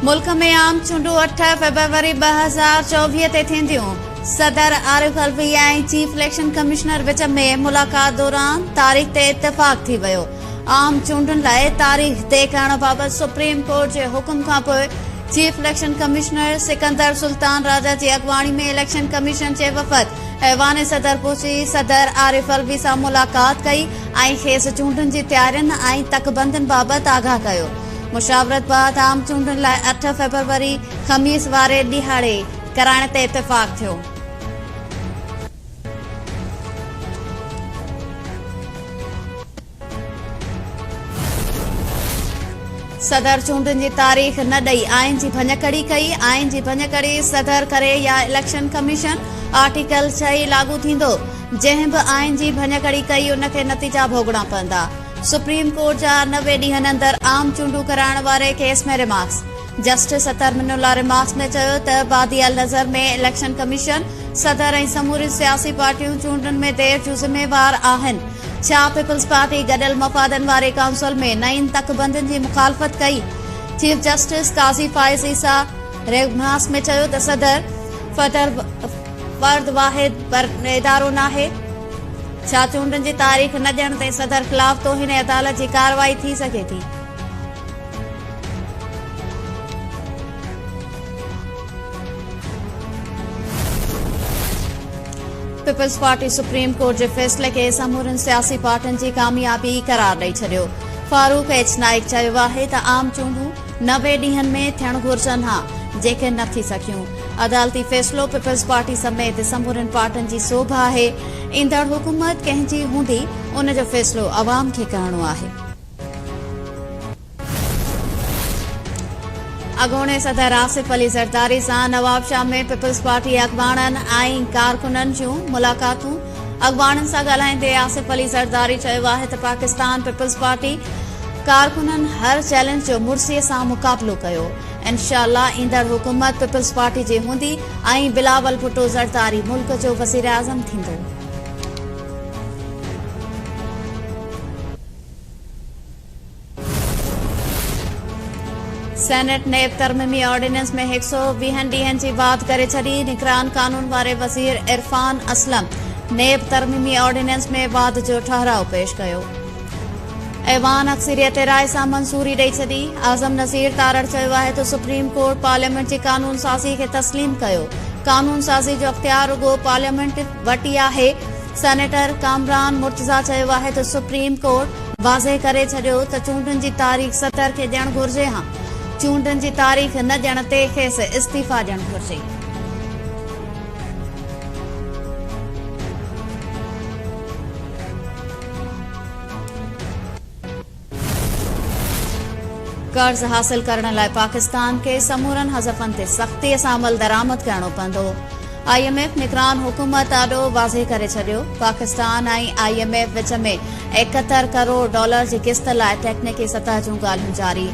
मुल्क में आम चूंडू 8 फरवरी 2024 ते थींदियूं। सदर आरिफ अलवी ऐं चीफ इलेक्शन कमिश्नर विच में मुलाक़ात दौरान तारीख़ ते इत्तेफ़ाक़ थी वियो। आम चूंडुनि लाइ तारीख़ तय करण बाबति सुप्रीम कोर्ट जे हुकुम खां पोइ chief election commissioner Sikandar Sultan Raja जी अॻवाणी में इलेक्शन कमीशन जे वफ़द ऐवान सदर पहुची सदर आरिफ अलवी सां मुलाक़ात कई ऐं खेसि चूंडुनि जी तयारियुनि ऐं तकबंदियुनि बाबति आगाह कयो। मुशावरत बाद आम चूंडुनि लाइ 8 फरवरी ख़मीस वारे ॾिहाड़े कराइण ते इत्तेफ़ाक़ थियो। सदर चूंडुनि जी तारीख़ न ॾेई आइन जी भञकड़ी कई। आइन जी भञकड़ी सदर करे या इलेक्शन कमीशन आर्टिकल 6 लागू थींदो। जंहिं बि आइन जी भञकड़ी कई उनखे नतीजा भोगणा पवंदा। सुप्रीम कोर्ट जा 90 ॾींहनि अंदरि आम चूंडू कराइण वारे केस में रिमार्क्स। जस्टिस अतर मिनुल्ला रिमार्क्स में चयो त बादियाल नज़र में इलेक्शन कमीशन सदर ऐं समूरी सियासी पार्टियूं चूंडुनि में देर जूं ज़िम्मेवार आहिनि। छा पीपल्स पार्टी गॾियल मफ़ादनि वारे काउंसिल में नईं तकबंदियुनि जी मुखालफ़त कई? चीफ जस्टिस काज़ी फाइज़ ईसा रिमार्क्स में चयो त सदर फर्द वाहिद इदारो नाहे। छा चूंडुनि जी तारीख़ न ॾियण ते सदर ख़िलाफ़ तौहीन अदालत जी कार्रवाई थी सघे थी? पीपल्स पार्टी सुप्रीम कोर्ट जे फ़ैसिले खे समूरनि सियासी पार्टियुनि जी कामयाबी करार ॾेई छॾियो। फारूक एच नाइक चयो आहे त आम चूंडूं 90 ॾींहनि में थियण घुर्जनि हा, जेके न थी सघियूं। अदालती फ़ैसिलो पीपल्स पार्टी समेत समूरनि पार्टियुनि जी सोभ आहे। ईंदड़ हुकूमत कंहिंजी हूंदी उन जो फ़ैसिलो अवाम खे करणो आहे। अॻूणे सदर आसिफ अली ज़रदारी सां नवाबशाह में पीपल्स पार्टी अॻवाणनि ऐं कारकुननि जूं मुलाक़ातूं। अॻवाणनि सां ॻाल्हाईंदे आसिफ अली ज़रदारी चयो आहे त पाकिस्तान पीपल्स पार्टी कारकुननि हर चैलेंज जो मुड़सीअ सां मुक़ाबिलो कयो। इंशाअल्लाह ईंदड़ हुकूमत पीपल्स पार्टी जी हूंदी ऐं बिलावल भुट्टो ज़रदारी मुल्क जो वज़ीर आज़म थींदो। सेनेट नेब तरमीमी ऑर्डिनेंस में 120 ॾींहनि जी वाद करे छॾी। निगरान कानून वारे वज़ीर इरफान असलम नेब तरमीमी ऑर्डिनेंस में वाद जो ठहराउ पेश कयो। ऐवान अक्सरियत राय सां मंज़ूरी ॾेई छॾी। आज़म नज़ीर तारड़ चयो आहे त सुप्रीम कोर्ट पार्लियामेंट जी कानून साज़ी खे तस्लीम कयो। कानून साज़ी जो अख्तियार रुगो पार्लियामेंट वटि आहे। सेनेटर कामरान मुर्तज़ा चयो आहे त सुप्रीम कोर्ट वाज़े करे छॾियो त चूंडुनि जी तारीख़ सदर खे ॾियणु घुर्जे हा। चूंडुनि जी तारीख़ न ॾियण ते खेसि इस्तीफ़ा ॾियणु घुर्जे। कर्ज़ हासिल करण लाइ पाकिस्तान खे समूरनि हज़फ़नि ते सख़्तीअ सां अमल दरामद करणो पवंदो। IMF निगरान हुकूमत ॾाढो वाज़े करे छॾियो। पाकिस्तान ऐं IMF विच में $71 करोड़ जी किस्त लाइ टेक्निकी सतह जूं ॻाल्हियूं जारी।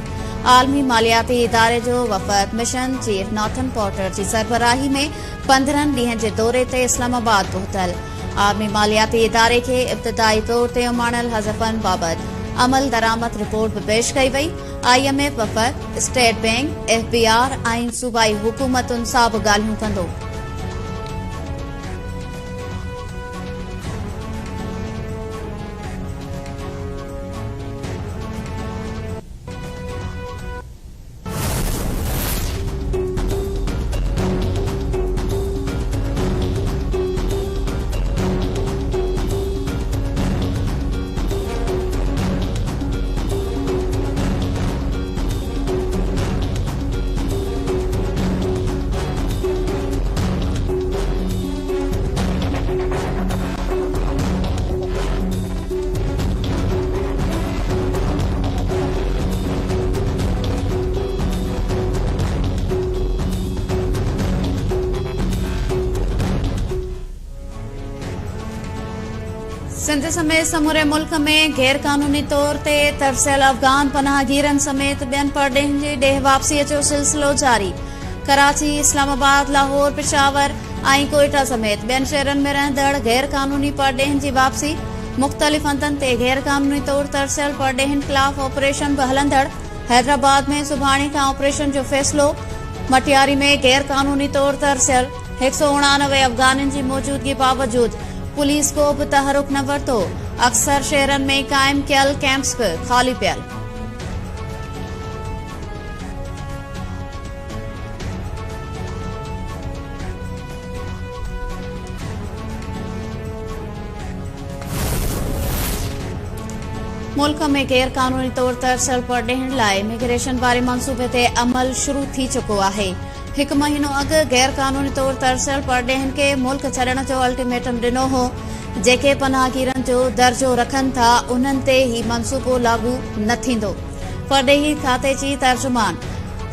आलमी मालियाती इदारे जो वफ़द मिशन चीफ नॉर्थन पॉर्टर जी सरबराही में 15 ॾींहनि जे दौरे ते इस्लामाबाद पहुतल। आलमी मालियाती इदारे खे इब्तिदाई तौर ते उमाणल हज़फ़नि बाबति अमल दरामद रिपोर्ट भी पेश कई वई। IMF वफ़द स्टेट बैंक, FBR ऐं सूबाई हुकूमतुनि सां बि ॻाल्हियूं कंदो। सिंध समेत समूरे मुल्क में गैर कानूनी तौर ते तरसियल अफगान पनाहगीरनि समेत ॿियनि परॾेहिनि जी ॾेह वापसीअ जो सिलसिलो जारी। कराची, इस्लामाबाद, लाहौर, पेशावर ऐं कोयटा समेत ॿियनि शहरनि में रहंदड़ गैर कानूनी परॾेहिनि जी वापसी। मुख़्तलिफ़ हंधनि ते गैर कानूनी तौर तरसियल परॾेहिनि ख़िलाफ़ ऑपरेशन बि हलंदड़। हैदराबाद में सुभाणे खां ऑपरेशन जो फ़ैसिलो। मटियारी में गैर कानूनी तौर तरसियल 189 अफ़गाननि जी मौजूदगी बावजूद पुलिस को बि तहरुक न वरितो। अक्सर शहरनि में क़ाइम कयल कैंप्स बि ख़ाली पियल। मुल्क में गैर कानूनी तौर तरसियल परॾेहनि लाइ इमिग्रेशन वारे मंसूबे ते अमल शुरू थी चुको आहे। 1 महीनो अॻु गैर कानूनी तौर तरसियल परॾेहनि खे मुल्क छॾण जो अल्टीमेटम ॾिनो हो। जेके पनाहगीरनि जो दर्जो रखनि था उन्हनि ते ही मंसूबो लागू न थींदो। परॾेही खाते जी तर्जुमान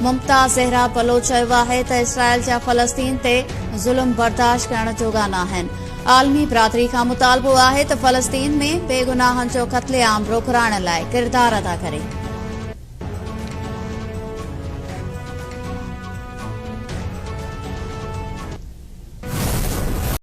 मुमताज़ ज़हरा बलोच चयो आहे त इसराइल जा फ़लस्तीन ते ज़ुल्म बर्दाश्त करण जोगा न आहिनि। आलमी बिरादरी खां मुतालबो आहे त फ़लस्तीन में बेगुनाहनि जो क़त्लेआम रोकराइण लाइ किरदार अदा करे।